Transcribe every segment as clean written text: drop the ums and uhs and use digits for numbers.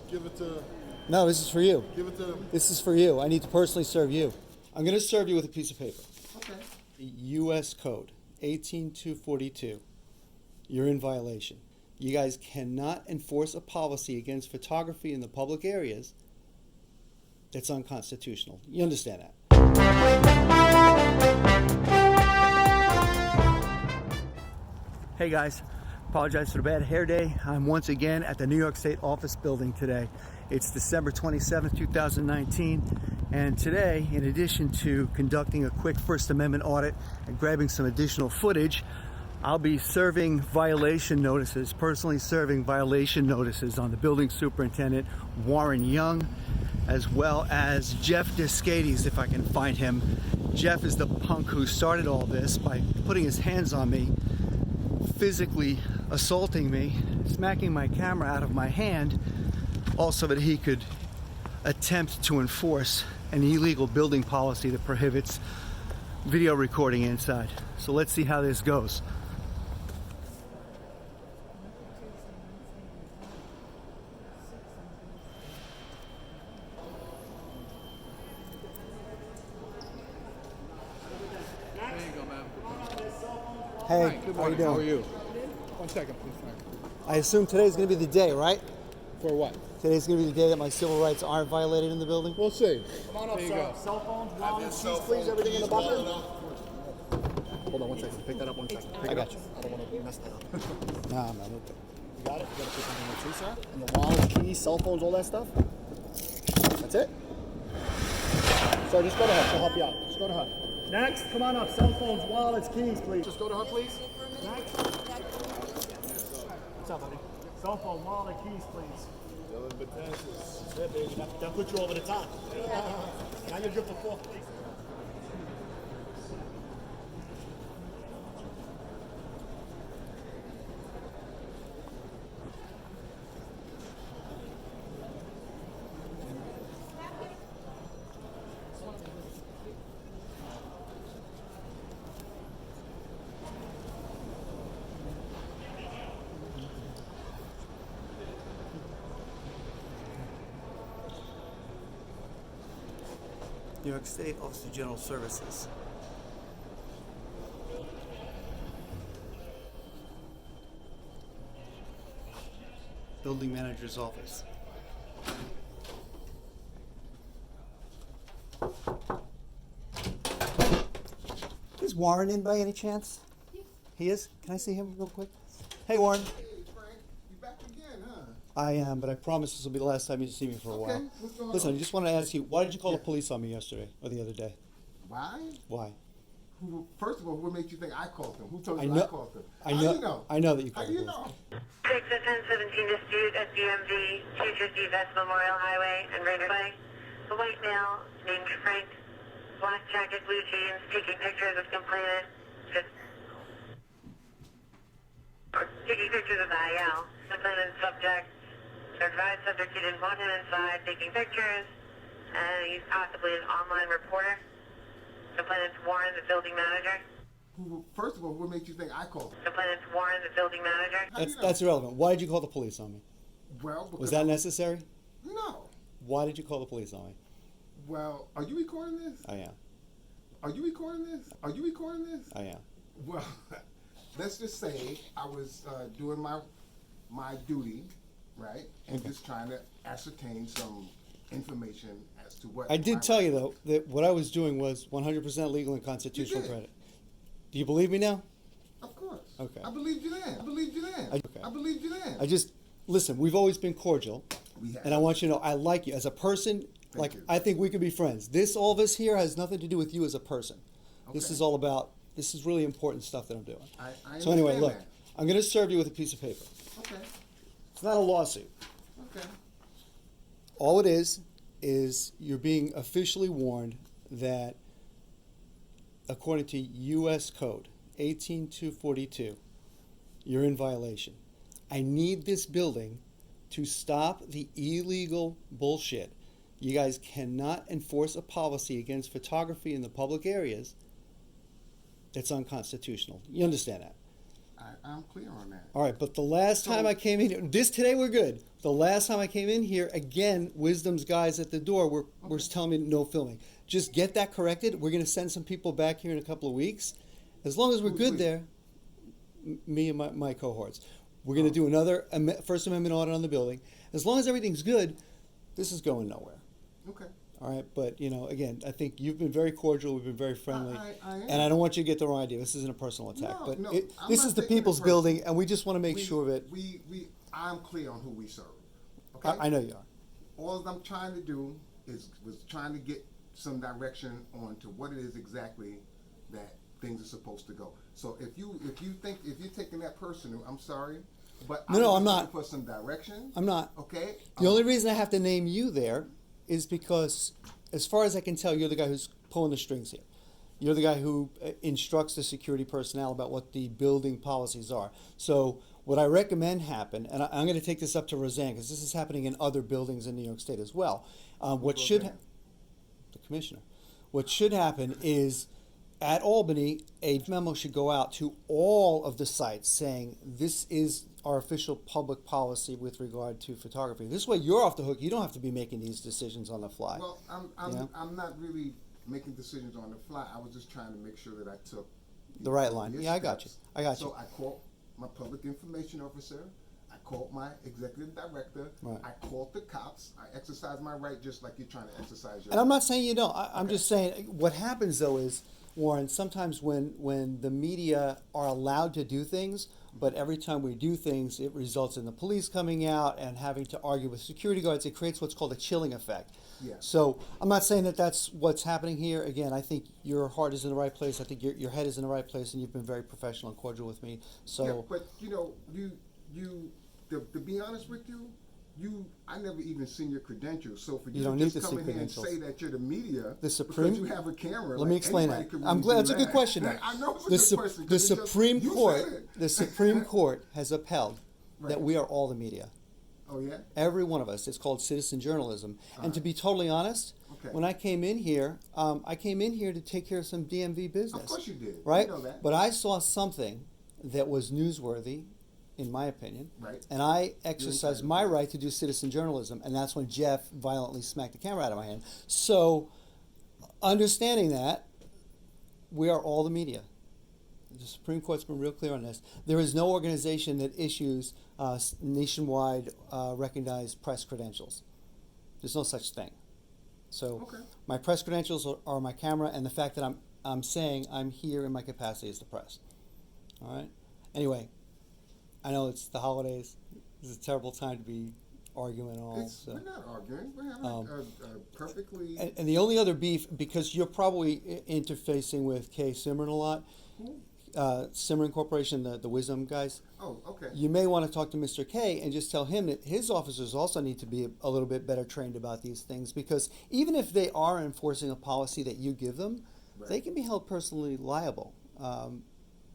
Give it to... No, this is for you. Give it to... This is for you. I need to personally serve you. I'm going to serve you with a piece of paper. Okay. U.S. Code 18242. You're in violation. You guys cannot enforce a policy against photography in the public areas that's unconstitutional. You understand that? Hey guys, apologize for the bad hair day. I'm once again at the New York State Office building today. It's December 27th, 2019, and today, in addition to conducting a quick First Amendment audit and grabbing some additional footage, I'll be serving violation notices, personally serving violation notices on the building superintendent, Warren Young, as well as Jeff Descades, if I can find him. Jeff is the punk who started all this by putting his hands on me, physically assaulting me, smacking my camera out of my hand, all so that he could attempt to enforce an illegal building policy that prohibits video recording inside. So let's see how this goes. Hey, Good how you morning. doing? How are you? 1 second, please. I assume today's going to be the day, right? For what? Today's going to be the day that my civil rights aren't violated in the building? We'll see. Come on up, There you sir. go. Cell phones, wallets, keys, please. Everything in the bucket. Hold on 1 second. Pick that up 1 second. Pick I it got up. you. I don't want to mess that up. Nah, man. Okay. You got it? You got to put that in there too, sir? And your wallet, keys, cell phones, all that stuff? That's it? So just go to her. She'll help you out. Just go to her. Next, come on up. Cell phones, wallets, keys, please. Just go to her, please. Next. What's up, buddy? Cell phone, wallet, keys, please. That's it, baby. That put you over the top. Now you're drifting forth, please. New York State Office of General Services. Building manager's office. Is Warren in by any chance? He is? Can I see him real quick? Hey, Warren. Hey, Frank. You back again, huh? I am, but I promise this will be the last time you see me for a while. What's going Listen, on? I just want to ask you, why did you call the police on me yesterday or the other day? Why? Why? First of all, what made you think I called them? Who told I you know- I called them? I How know- you know? I know that you How called you the know? 6 to 1017 dispute at DMV 250 West Memorial Highway and Ranger Way. A white male named Frank, black jacket, blue jeans, taking pictures of complainant. Taking pictures of the IL. Complainant subject. Advised subject he didn't want him inside taking pictures. And he's possibly an online reporter. Complainant's Warren, the building manager. First of all, what made you think I called them? Complainant's Warren, the building manager. How you know? That's irrelevant. Why did you call the police on me? Well, because Was that necessary? No. Why did you call the police on me? Well, are you recording this? I am. Are you recording this? Are you recording this? I am. Well, let's just say I was doing my duty, right, and just trying to ascertain some information as to what. I did tell you, though, that what I was doing was 100% legal and constitutional You did. credit. Do you believe me now? Of course. Okay. I believed you then. I believed you then. Okay. I believed you then. I just, listen, we've always been cordial, We have. and I want you to know I like you. As a person, like, you. I think we could be friends. All this here has nothing to do with you as a person. This Okay. is all about, this is really important stuff that I'm doing. I So anyway, understand look, that. I'm going to serve you with a piece of paper. Okay. It's not a lawsuit. Okay. All it is you're being officially warned that according to U.S. Code 18242, you're in violation. I need this building to stop the illegal bullshit. You guys cannot enforce a policy against photography in the public areas that's unconstitutional. You understand that? I'm clear on that. All right, but the last time I came in, today we're good. The last time I came in here, again, Wisdom's guys at the door were telling me no filming. Just get that corrected. We're going to send some people back here in a couple of weeks. As long as we're good there, me and my cohorts, we're going to do another First Amendment audit on the building. As long as everything's good, this is going nowhere. Okay. All right, but again, I think you've been very cordial. We've been very friendly, I am. and I don't want you to get the wrong idea. This isn't a personal attack, but No, this is the people's building, and we just want to make sure that I'm clear on who we serve. Okay. I know you are. All I'm trying to do was trying to get some direction on to what it is exactly that things are supposed to go. So if you're taking that personal, I'm sorry, but No, I'm just not. looking for some direction. I'm not. Okay. The only reason I have to name you there is because, as far as I can tell, you're the guy who's pulling the strings here. You're the guy who instructs the security personnel about what the building policies are. So what I recommend happen, and I'm going to take this up to Roseanne because this is happening in other buildings in New York State as well. The commissioner. What should happen is, at Albany, a memo should go out to all of the sites saying this is our official public policy with regard to photography. This way, you're off the hook. You don't have to be making these decisions on the fly. Well, I'm not really making decisions on the fly. I was just trying to make sure that I took The right line. Yeah, I got you. I got you. So I called my public information officer. I called my executive director. Right. I called the cops. I exercised my right just like you're trying to exercise your And I'm not saying you don't. I'm just saying what happens, though, is, Warren, sometimes when the media are allowed to do things, but every time we do things, it results in the police coming out and having to argue with security guards. It creates what's called a chilling effect. Yeah. So I'm not saying that that's what's happening here. Again, I think your heart is in the right place. I think your head is in the right place, and you've been very professional and cordial with me. So, Yeah, but to be honest with you, I never even seen your credentials. So for you, don't to need just to come see in here and credentials. say that you're the media The Supreme- because you have a camera. let me like, explain anybody that. could I'm really glad do that's a good that. question. Though. I know it's a The, good question. the 'cause it's just- Supreme you Court, said it. the Supreme Court has upheld Right. that we are all the media. Oh yeah. Every one of us. It's called citizen journalism. And to be totally honest, Okay. when I came in here, to take care of some DMV business. Of course you did. Right? You know that. But I saw something that was newsworthy, in my opinion. Right. And I exercised my entitled. right to do citizen journalism. And that's when Jeff violently smacked the camera out of my hand. So, understanding that, we are all the media. The Supreme Court's been real clear on this. There is no organization that issues nationwide recognized press credentials. There's no such thing. So Okay. my press credentials are my camera and the fact that I'm saying I'm here in my capacity as the press. All right. Anyway, I know it's the holidays. This is a terrible time to be arguing and all. We're not arguing. We're having a perfectly. And the only other beef, because you're probably interfacing with KAY SIMERON a lot. Who? Simran Corporation, the Wisdom guys. Oh, okay. You may want to talk to Mr. K and just tell him that his officers also need to be a little bit better trained about these things, because even if they are enforcing a policy that you give them, Right. they can be held personally liable,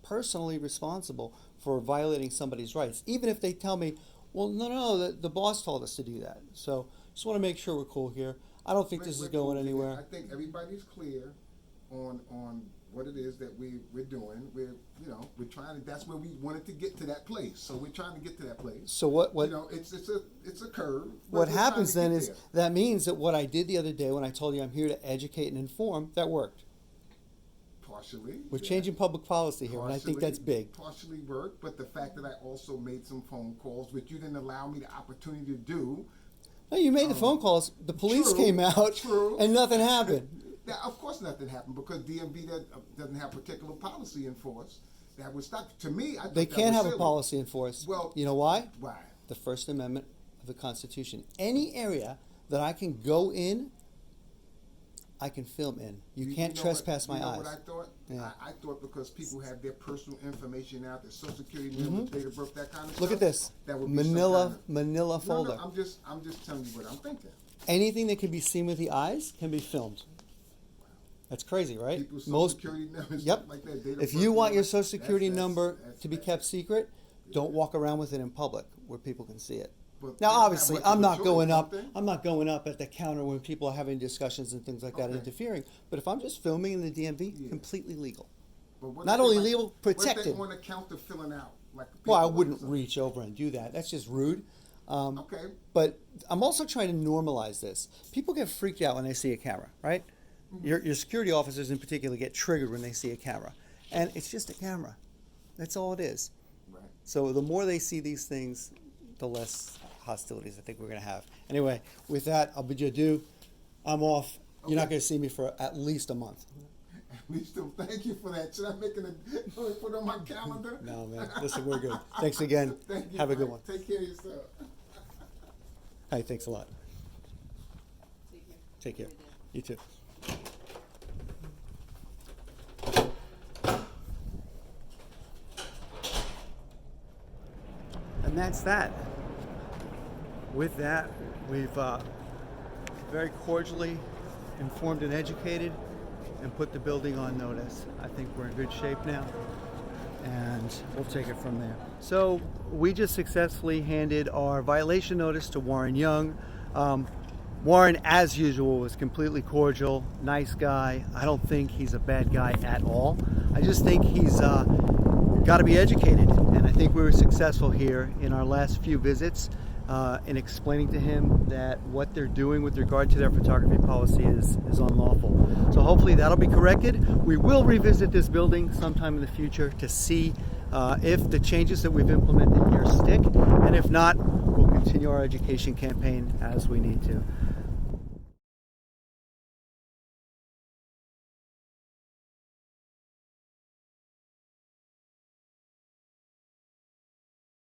personally responsible for violating somebody's rights, even if they tell me, well, no, the boss told us to do that. So just want to make sure we're cool here. I don't think this is going anywhere. I think everybody's clear on what it is that we're doing. We're trying to. That's where we wanted to get to that place. So we're trying to get to that place. So what it's a curve. but what we're happens trying to then get is there. that means that what I did the other day when I told you I'm here to educate and inform, that worked. partially. We're yeah. changing public policy here, and I think that's big. Partially worked, but the fact that I also made some phone calls, which you didn't allow me the opportunity to do. No, you made the phone calls. The police true, came out, true. and nothing happened. Now, of course, nothing happened because DMV doesn't have particular policy in force that would stop. To me, I think They that can't was have a silly. policy in force. Well, you know why? Why? The First Amendment of the Constitution. Any area that I can go in, I can film in. You can't know trespass what, my you know eyes. What I thought? Yeah. I thought because people have their personal information out, their social security number, date of birth, that kind of stuff. Look at this. That would be some Manila kind of- Manila No, folder. I'm just telling you what I'm thinking. Anything that can be seen with the eyes can be filmed. That's crazy, right? People's social security numbers, Yep. stuff like that. Date of If birth, you want your that's- social security that's- number that's to be bad. kept secret, don't walk around with it in public where people can see it. But Now, they don't have obviously, much of I'm a not choice, going don't up. they? I'm not going up at the counter when people are having discussions and things like that, Okay. interfering. But if I'm just filming in the DMV, Yeah. completely legal. But what Not if they only might- legal, What if protected. they on account of filling out like. Well, I people wouldn't so- reach over and do that. That's just rude. Okay. But I'm also trying to normalize this. People get freaked out when they see a camera, right? Your security officers in particular get triggered when they see a camera. And it's just a camera. That's all it is. Right. So the more they see these things, the less hostilities I think we're going to have. Anyway, with that, I'll bid you adieu. I'm off. You're not Okay. going to see me for at least a month. At least, thank you for that. Should I make it put on my calendar? No, man. Listen, we're good. Thanks again. Thank you. Have a good Mike. one. Take care of yourself. Hey, thanks a lot. Take care. You too. And that's that. With that, we've very cordially informed and educated and put the building on notice. I think we're in good shape now, and we'll take it from there. So we just successfully handed our violation notice to Warren Young. Warren, as usual, was completely cordial, nice guy. I don't think he's a bad guy at all. I just think he's got to be educated, and I think we were successful here in our last few visits in explaining to him that what they're doing with regard to their photography policy is unlawful. So hopefully that'll be corrected. We will revisit this building sometime in the future to see if the changes that we've implemented here stick, and if not, we'll continue our education campaign as we need to.